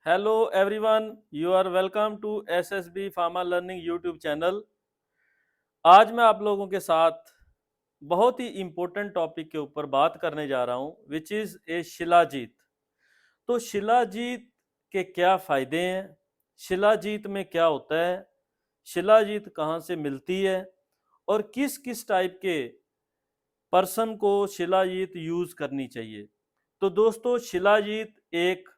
Hello everyone, you are welcome to SSB Pharma Learning YouTube channel. आज मैं आप लोगों के साथ बहुत ही इम्पोर्टेंट टॉपिक के ऊपर बात करने जा रहा हूँ विच इज़ ए शिलाजीत। तो शिलाजीत के क्या फ़ायदे हैं, शिलाजीत में क्या होता है, शिलाजीत कहाँ से मिलती है और किस किस टाइप के पर्सन को शिलाजीत यूज़ करनी चाहिए। तो दोस्तों शिलाजीत एक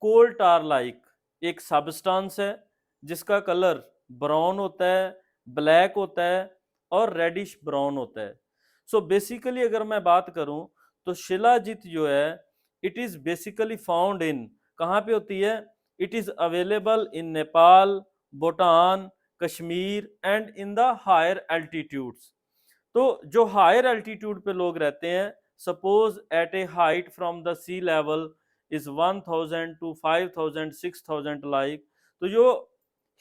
कोल टार लाइक एक सब्सटेंस है जिसका कलर ब्राउन होता है, ब्लैक होता है और रेडिश ब्राउन होता है। सो बेसिकली अगर मैं बात करूं तो शिलाजीत जो है it is basically found in, कहाँ पे होती है, it is available in Nepal, Bhutan, Kashmir and in the higher altitudes. तो जो हायर एल्टीट्यूड पे लोग रहते हैं, suppose at a height from the sea level is 1000 to 5000 6000 like, तो जो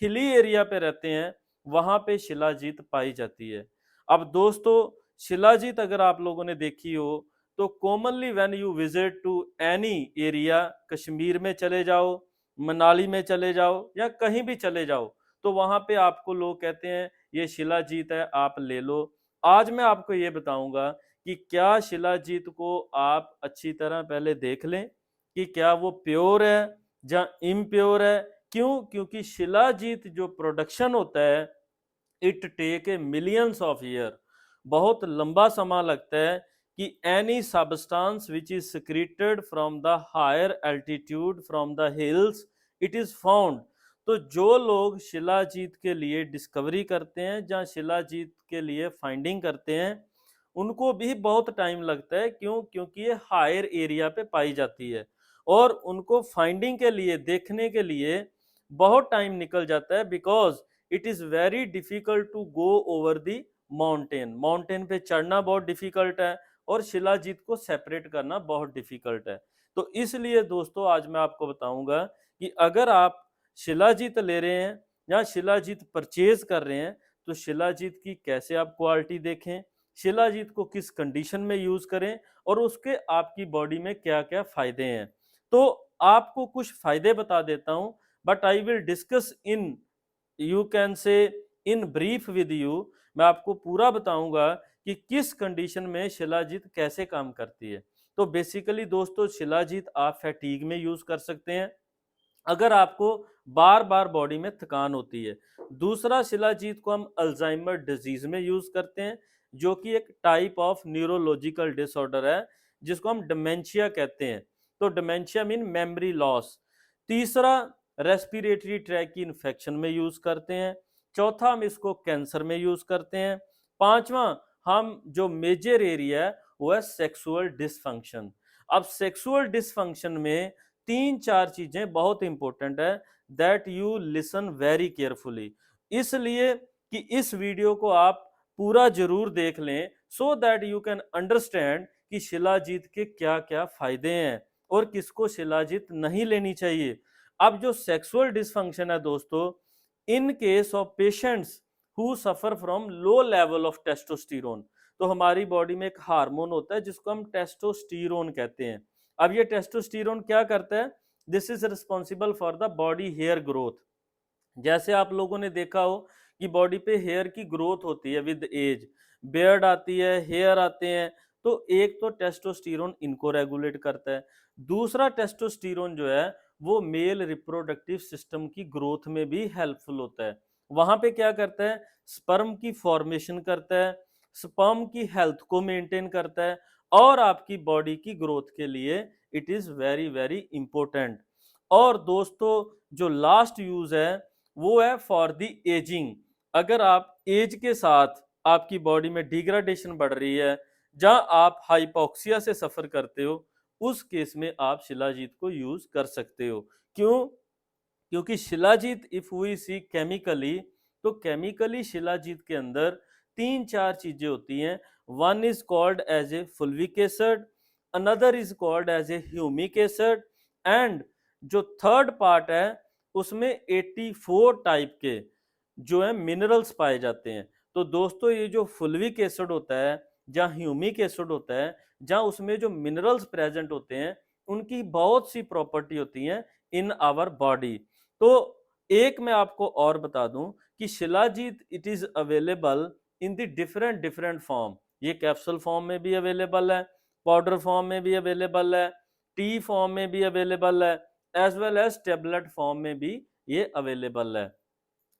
हिली एरिया पे रहते हैं वहां पे शिलाजीत पाई जाती है। अब दोस्तों शिलाजीत अगर आप लोगों ने देखी हो तो commonly when you visit to any area, Kashmir में चले जाओ, मनाली में चले जाओ या कहीं भी चले जाओ, तो वहां पे आपको लोग कहते हैं ये शिलाजीत है, आप ले लो। आज मैं आपको ये बताऊंगा कि क्या शिलाजीत को आप अच्छी तरह पहले देख लें कि क्या वो प्योर है या इम्प्योर है। क्यों? क्योंकि शिलाजीत जो प्रोडक्शन होता है it take a millions of year, बहुत लंबा समय लगता है कि any substance which is secreted from the higher altitude from the hills it is found. तो जो लोग शिलाजीत के लिए डिस्कवरी करते हैं या शिलाजीत के लिए फाइंडिंग करते हैं उनको भी बहुत टाइम लगता है। क्यों? क्योंकि ये हायर एरिया पे पाई जाती है और उनको फाइंडिंग के लिए, देखने के लिए बहुत टाइम निकल जाता है, because it is very difficult to go over the mountain. Mountain पे चढ़ना बहुत डिफिकल्ट है और शिलाजीत को सेपरेट करना बहुत डिफिकल्ट है। तो इसलिए दोस्तों आज मैं आपको बताऊंगा कि अगर आप शिलाजीत ले रहे हैं या शिलाजीत परचेज कर रहे हैं तो शिलाजीत की कैसे आप क्वालिटी देखें, शिलाजीत को किस कंडीशन में यूज करें और उसके आपकी बॉडी में क्या क्या फायदे हैं। तो आपको कुछ फायदे बता देता हूं, but I will discuss in, you can say in brief with you. मैं आपको पूरा बताऊंगा कि किस कंडीशन में शिलाजीत कैसे काम करती है। तो बेसिकली दोस्तों शिलाजीत आप फैटीग में यूज कर सकते हैं अगर आपको बार बार बॉडी में थकान होती है। दूसरा शिलाजीत को हम अल्जाइमर डिजीज में यूज करते हैं जो कि एक टाइप ऑफ न्यूरोलॉजिकल डिसऑर्डर है जिसको हम डिमेंशिया कहते हैं। तो डिमेंशिया मीन मेमोरी लॉस। तीसरा रेस्पिरेटरी ट्रैक की इन्फेक्शन में यूज करते हैं। चौथा हम इसको कैंसर में यूज करते हैं। पांचवा हम जो मेजर एरिया है वो है सेक्सुअल डिसफंक्शन। अब सेक्सुअल डिसफंक्शन में तीन चार चीजें बहुत इंपॉर्टेंट है that you listen very carefully, इसलिए कि इस वीडियो को आप पूरा जरूर देख लें so that you can understand कि शिलाजीत के क्या क्या फायदे हैं और किसको शिलाजीत नहीं लेनी चाहिए। अब जो सेक्सुअल डिसफंक्शन है दोस्तों, इन case of patients who suffer from low level of testosterone, तो हमारी बॉडी में एक हार्मोन होता है जिसको हम टेस्टोस्टेरोन कहते हैं। अब ये टेस्टोस्टेरोन क्या करता है, this is responsible for the body hair growth. जैसे आप लोगों ने देखा हो कि बॉडी पे हेयर की ग्रोथ होती है विद एज, बेयर्ड आती है, हेयर आते हैं, तो एक तो टेस्टोस्टेरोन इनको रेगुलेट करता है। दूसरा टेस्टोस्टेरोन जो है वो मेल रिप्रोडक्टिव सिस्टम की ग्रोथ में भी हेल्पफुल होता है। वहां पे क्या करता है, स्पर्म की फॉर्मेशन करता है, स्पर्म की हेल्थ को मेंटेन करता है और आपकी बॉडी की ग्रोथ के लिए it is very very important. और दोस्तों जो लास्ट यूज है वो है फॉर द एजिंग। अगर आप एज के साथ आपकी बॉडी में डिग्रेडेशन बढ़ रही है या आप हाइपोक्सिया से सफर करते हो उस केस में आप शिलाजीत को यूज कर सकते हो। क्यों? क्योंकि shilajit if we see chemically, तो केमिकली शिलाजीत के अंदर तीन चार चीजें होती हैं। One is called as a fulvic acid, another is called as a humic acid and जो थर्ड पार्ट है उसमें 84 टाइप के जो है मिनरल्स पाए जाते हैं। तो दोस्तों ये जो फुल्विक एसिड होता है जहाँ ह्यूमिक एसिड होता है, जहाँ उसमें जो मिनरल्स प्रेजेंट होते हैं उनकी बहुत सी प्रॉपर्टी होती हैं इन आवर बॉडी। तो एक मैं आपको और बता दूं कि shilajit it is available in the different different form. ये कैप्सूल फॉर्म में भी अवेलेबल है, पाउडर फॉर्म में भी अवेलेबल है, टी फॉर्म में भी अवेलेबल है, as well as tablet form में भी ये अवेलेबल है।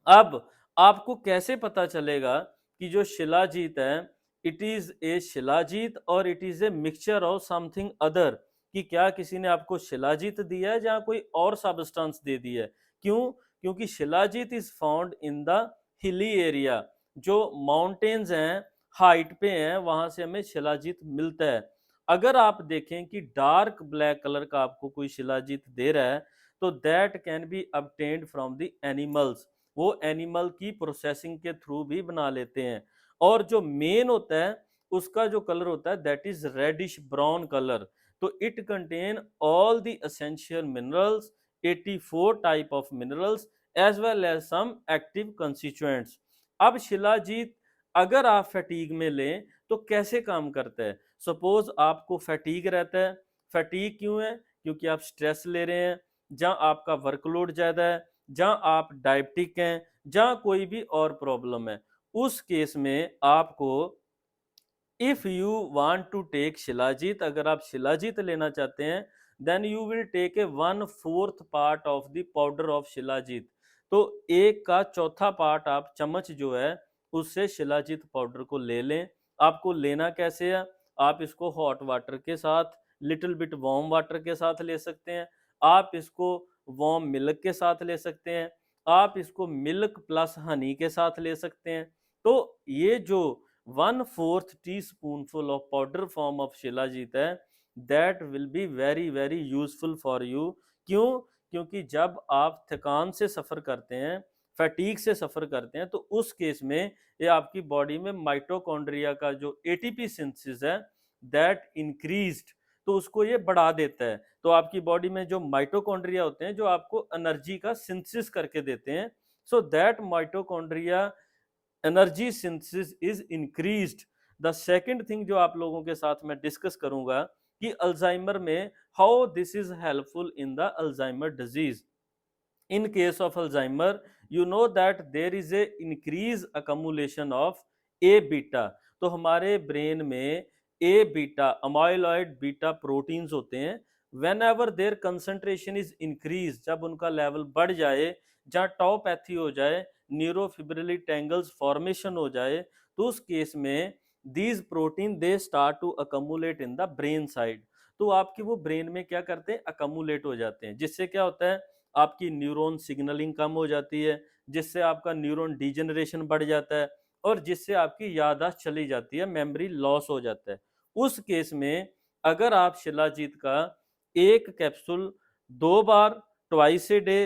अब आपको कैसे पता चलेगा कि जो शिलाजीत है इट इज ए शिलाजीत और it is a mixture of something other, कि क्या किसी ने आपको शिलाजीत दिया है या कोई और सब्सटेंस दे दी है। क्यों? क्योंकि shilajit is found in the hilly area, जो माउंटेन्स हैं, हाइट पे हैं, वहां से हमें शिलाजीत मिलता है। अगर आप देखें कि डार्क ब्लैक कलर का आपको कोई शिलाजीत दे रहा है तो that can be obtained from the animals, वो एनिमल की प्रोसेसिंग के थ्रू भी बना लेते हैं। और जो मेन होता है उसका जो कलर होता है that is reddish brown colour. तो it contain all the essential minerals, 84 type of minerals as well as some active constituents. अब शिलाजीत अगर आप फैटीग में लें तो कैसे काम करता है? सपोज आपको फैटीग रहता है, फैटीग क्यों है? क्योंकि आप स्ट्रेस ले रहे हैं, जहां आपका वर्कलोड ज्यादा है, जहां आप डायबिटिक हैं, जहां कोई भी और प्रॉब्लम है, उस केस में आपको if you want to take shilajit, अगर आप शिलाजीत लेना चाहते हैं then you will take a 1/4 part of the powder of shilajit. तो एक का चौथा पार्ट आप चम्मच जो है उससे शिलाजीत पाउडर को ले लें। आपको लेना कैसे है? आप इसको हॉट वाटर के साथ, लिटिल बिट वार्म वाटर के साथ ले सकते हैं, आप इसको वार्म मिल्क के साथ ले सकते हैं, आप इसको मिल्क प्लस हनी के साथ ले सकते हैं। तो ये जो 1/4 teaspoonful of powder form of shilajit है that will be very very useful for you. क्यों? क्योंकि जब आप थकान से सफर करते हैं, फैटीग से सफर करते हैं, तो उस केस में ये आपकी बॉडी में माइटोकॉन्ड्रिया का जो एटीपी सिंथेसिस है दैट इंक्रीज्ड, तो उसको ये बढ़ा देता है। तो आपकी बॉडी में जो माइटोकॉन्ड्रिया होते हैं जो आपको एनर्जी का सिंथेसिस करके देते हैं, so that mitochondria energy synthesis is increased. The second thing जो आप लोगों के साथ मैं डिस्कस करूंगा कि अल्जाइमर में how this is helpful in the Alzheimer disease. in case of alzheimer you know that there is a increase accumulation of a beta। तो हमारे ब्रेन में ए बीटा अमाइलॉइड बीटा प्रोटीन्स होते हैं, when ever there concentration is increase, जब उनका level बढ़ जाए, जहाँ टॉपैथी हो जाए, न्यूरोफिब्रिली टेंगल्स फॉर्मेशन हो जाए, तो उस केस में these protein they start to accumulate in the brain side. तो आपके वो ब्रेन में क्या करते हैं? अकमुलेट हो जाते हैं, जिससे क्या होता है? आपकी न्यूरॉन सिग्नलिंग कम हो जाती है, जिससे आपका न्यूरॉन डिजेनरेशन बढ़ जाता है और जिससे आपकी याददाश्त चली जाती है, मेमोरी लॉस हो जाता है। उस केस में अगर आप शिलाजीत का एक capsule 2 bar twice a day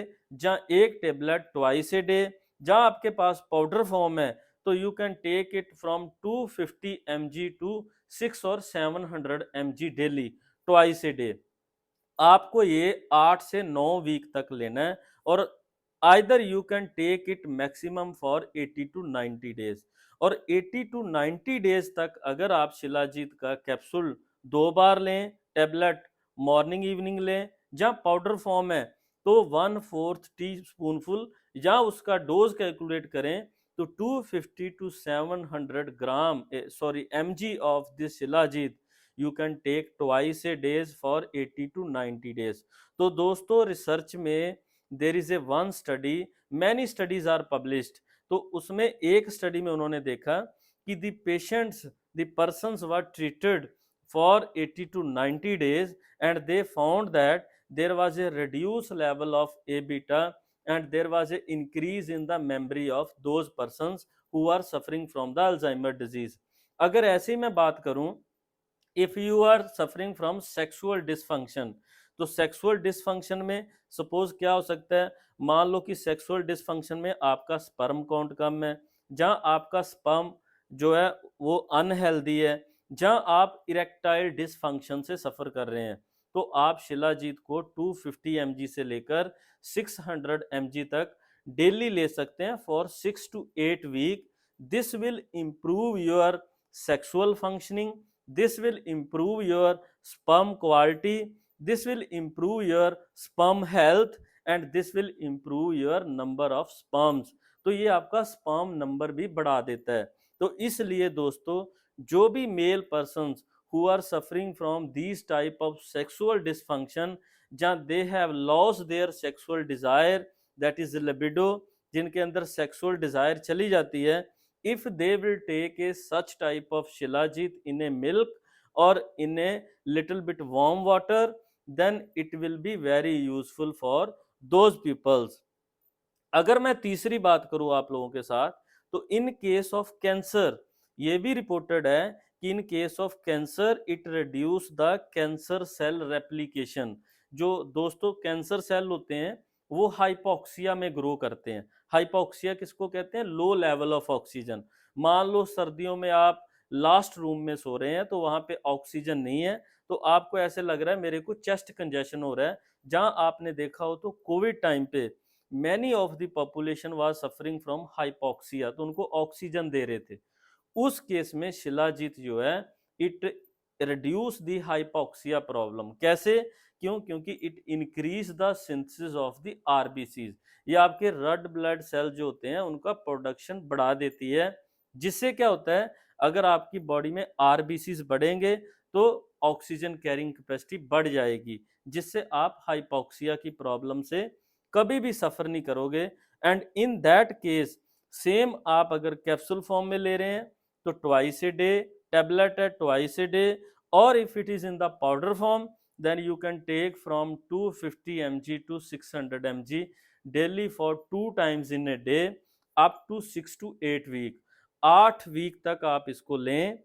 या एक टेबलेट ट्वाइस ए डे, जहां आपके पास पाउडर फॉर्म है तो you can take it from 250 mg to 6 और 700 mg daily twice a day. आपको ये 8 से 9 वीक तक लेना है और either you can take it maximum for 80 to 90 days. और 80 टू 90 डेज तक अगर आप शिलाजीत का कैप्सूल 2 बार लें, टेबलेट मॉर्निंग इवनिंग लें, जहाँ पाउडर फॉर्म है तो 1/4 टीस्पूनफुल, या उसका डोज कैलकुलेट करें तो 250 to 700 gram mg of this shilajit you can take twice a days for 80 to 90 days. तो दोस्तों रिसर्च में there is a one study, many studies are published. तो उसमें एक स्टडी में उन्होंने देखा कि the patients, the persons were treated for 80 to 90 days and they found that there was a reduce level of a beta and there was a increase in the memory of those persons who are suffering from the Alzheimer disease। अगर ऐसे मैं बात करूं, if you are suffering from sexual dysfunction, तो sexual dysfunction में suppose क्या हो सकता है? मान लो कि सेक्सुअल डिसफंक्शन में आपका स्पर्म काउंट कम है, जहां आपका स्पर्म जो है वो अनहेल्दी है, जहां आप इरेक्टाइल डिसफंक्शन से सफर कर रहे हैं, तो आप शिलाजीत को 250 mg से लेकर 600 mg तक डेली ले सकते हैं for 6 to 8 week. This will improve your sexual functioning, this will improve your sperm quality, This will improve your sperm health and this will improve your number of sperms. तो ये आपका sperm number भी बढ़ा देता है। तो इसलिए दोस्तों जो भी male persons who are suffering from these type of sexual dysfunction, जहाँ they have lost their sexual desire, that is libido, जिनके अंदर sexual desire चली जाती है, if they will take a such type of shilajit in a milk or in a little bit warm water, then it will be very useful for those peoples. अगर मैं तीसरी बात करूं आप लोगों के साथ, तो इन केस ऑफ कैंसर ये भी रिपोर्टेड है कि in case of cancer it reduce the cancer cell replication. जो दोस्तों कैंसर सेल होते हैं वो हाइपोक्सिया में ग्रो करते हैं। हाइपोक्सिया किसको कहते हैं? Low level of oxygen. मान लो सर्दियों में आप लास्ट रूम में सो रहे हैं तो वहां पे ऑक्सीजन नहीं है, तो आपको ऐसे लग रहा है मेरे को चेस्ट कंजेशन हो रहा है। जहां आपने देखा हो तो कोविड टाइम पे many of the population was suffering from hypoxia, तो उनको ऑक्सीजन दे रहे थे। उस केस में शिलाजीत जो है it reduce the hypoxia problem. कैसे? क्यों? क्योंकि it increase the synthesis of the RBCs. ये आपके रेड ब्लड सेल जो होते हैं उनका प्रोडक्शन बढ़ा देती है, जिससे क्या होता है अगर आपकी बॉडी में आरबीसीज बढ़ेंगे तो ऑक्सीजन कैरिंग कैपेसिटी बढ़ जाएगी, जिससे आप हाइपोक्सिया की प्रॉब्लम से कभी भी सफर नहीं करोगे। And in that case same आप अगर कैप्सूल फॉर्म में ले रहे हैं तो ट्वाइस ए डे, टेबलेट है ट्वाइस ए डे, और if it is in the powder form then you can take from 250 mg to 600 mg daily for 2 times in a day up to 6 to 8 week। 8 week तक आप इसको लें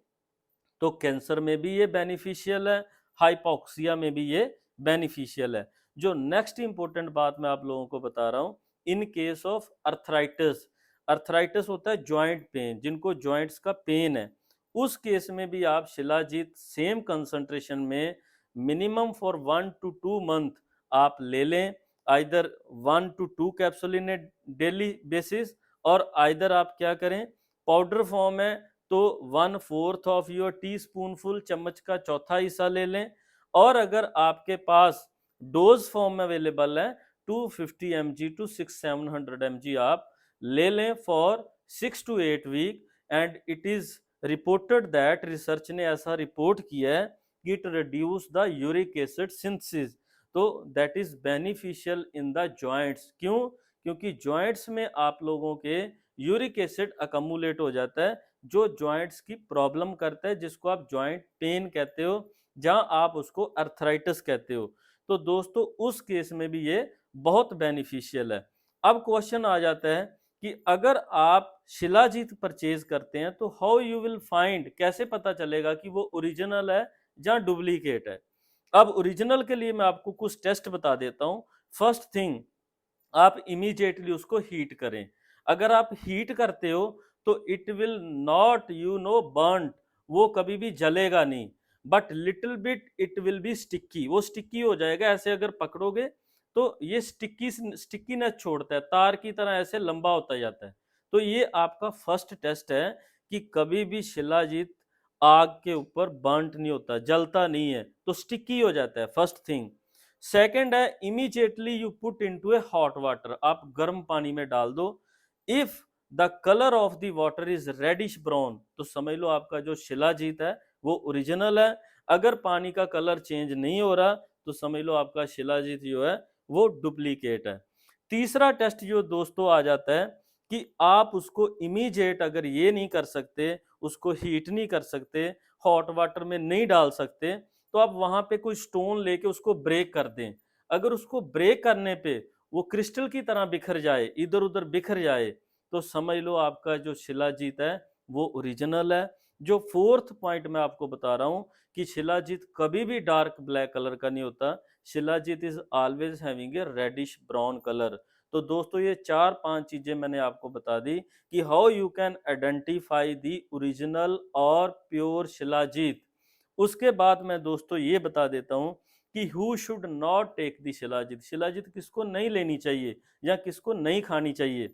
तो cancer में भी ये बेनिफिशियल है, हाइपोक्सिया में भी ये बेनिफिशियल है। जो नेक्स्ट इंपॉर्टेंट बात मैं आप लोगों को बता रहा हूं, इन केस ऑफ अर्थराइटिस, अर्थराइटिस होता है जॉइंट पेन, जिनको जॉइंट्स का पेन है, उस केस में भी आप शिलाजीत सेम कंसंट्रेशन में मिनिमम फॉर 1 to 2 मंथ आप ले लें, either 1 to 2 capsule in A daily basis, और आइदर आप क्या करें पाउडर फॉर्म है तो 1/4 ऑफ योर टी स्पूनफुल, चम्मच का चौथा हिस्सा ले लें, और अगर आपके पास डोज फॉर्म में अवेलेबल है 250 mg to 600-700 mg आप ले लें for 6 to 8 week. And it is reported that, research ने ऐसा रिपोर्ट किया है कि it reduce the uric acid synthesis, तो that is beneficial in the joints. क्यों? क्योंकि जॉइंट्स में आप लोगों के यूरिक एसिड अकमुलेट हो जाता है जो जॉइंट्स की प्रॉब्लम करता है, जिसको आप जॉइंट पेन कहते हो, जहां आप उसको अर्थराइटिस कहते हो। तो दोस्तों उस केस में भी ये बहुत बेनिफिशियल है। अब क्वेश्चन आ जाता है कि अगर आप शिलाजीत परचेज करते हैं तो हाउ यू विल फाइंड, कैसे पता चलेगा कि वो ओरिजिनल है या डुप्लीकेट है। अब ओरिजिनल के लिए मैं आपको कुछ टेस्ट बता देता हूं। फर्स्ट थिंग, आप इमीडिएटली उसको हीट करें। अगर आप हीट करते हो तो इट विल नॉट बर्न, वो कभी भी जलेगा नहीं, but little bit it will be sticky, वो स्टिकी हो जाएगा। ऐसे अगर पकड़ोगे तो ये स्टिकीनेस छोड़ता है, तार की तरह ऐसे लंबा होता जाता है। तो ये आपका फर्स्ट टेस्ट है कि कभी भी शिलाजीत आग के ऊपर बर्न्ट नहीं होता, जलता नहीं है, तो स्टिकी हो जाता है, फर्स्ट थिंग। सेकेंड है immediately you put into a hot water, आप गर्म पानी में डाल दो। If the colour of the water is reddish brown, तो समझ लो आपका जो शिलाजीत है वो ओरिजिनल है। अगर पानी का कलर चेंज नहीं हो रहा तो समझ लो आपका शिलाजीत जो है वो डुप्लीकेट है। तीसरा टेस्ट जो दोस्तों आ जाता है कि आप उसको इमीडिएट अगर ये नहीं कर सकते, उसको हीट नहीं कर सकते, हॉट वाटर में नहीं डाल सकते, तो आप वहां पे कोई स्टोन लेके उसको ब्रेक कर दें। अगर उसको ब्रेक करने पे वो क्रिस्टल की तरह बिखर जाए, इधर उधर बिखर जाए, तो समझ लो आपका जो शिलाजीत है वो ओरिजिनल है। जो फोर्थ पॉइंट मैं आपको बता रहा हूं कि शिलाजीत कभी भी डार्क ब्लैक कलर का नहीं होता, shilajit is always having a reddish brown colour. तो दोस्तों ये 4-5 चीजें मैंने आपको बता दी कि how you can identify the original और प्योर शिलाजीत। उसके बाद मैं दोस्तों ये बता देता हूं कि who should not take the shilajit, shilajit किसको नहीं लेनी चाहिए या किसको नहीं खानी चाहिए।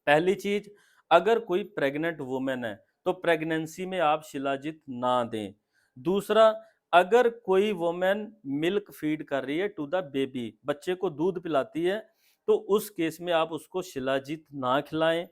पहली चीज, अगर कोई प्रेग्नेंट वुमेन है तो प्रेगनेंसी में आप शिलाजीत ना दें। दूसरा, अगर कोई वुमेन मिल्क फीड कर रही है टू द बेबी, बच्चे को दूध पिलाती है, तो उस केस में आप उसको शिलाजीत ना खिलाएं।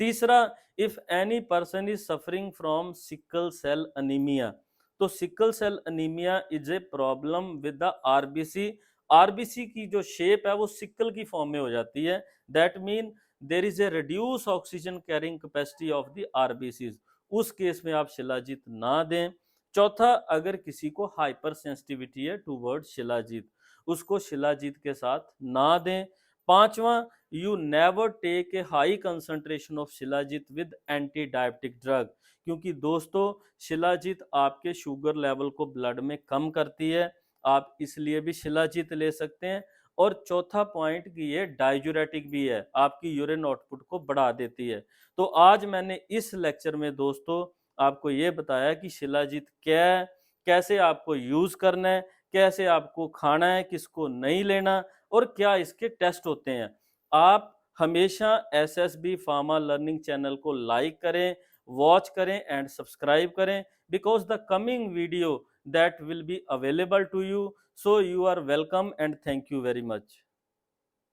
तीसरा, if any person is suffering from sickle cell anaemia, तो sickle cell anaemia is a problem with the RBC. RBC की जो शेप है वो सिकल की फॉर्म में हो जाती है, that mean there is a reduce oxygen carrying capacity of the RBC, उस केस में आप शिलाजीत ना दें। चौथा, अगर किसी को हाइपर सेंसिटिविटी है टूवर्ड शिलाजीत, उसको शिलाजीत के साथ ना दें। पांचवा, you never take a high concentration of shilajit with anti diabetic drug, क्योंकि दोस्तों शिलाजीत आपके शुगर लेवल को ब्लड में कम करती है, आप इसलिए भी शिलाजीत ले सकते हैं। और चौथा पॉइंट कि ये डाइजुरेटिक भी है, आपकी यूरिन आउटपुट को बढ़ा देती है। तो आज मैंने इस लेक्चर में दोस्तों आपको ये बताया कि शिलाजीत क्या है, कैसे आपको यूज करना है, कैसे आपको खाना है, किसको नहीं लेना, और क्या इसके टेस्ट होते हैं। आप हमेशा एसएसबी फार्मा लर्निंग चैनल को लाइक करें, वॉच करें एंड सब्सक्राइब करें, because the coming video that will be available to you. So you are welcome and thank you very much.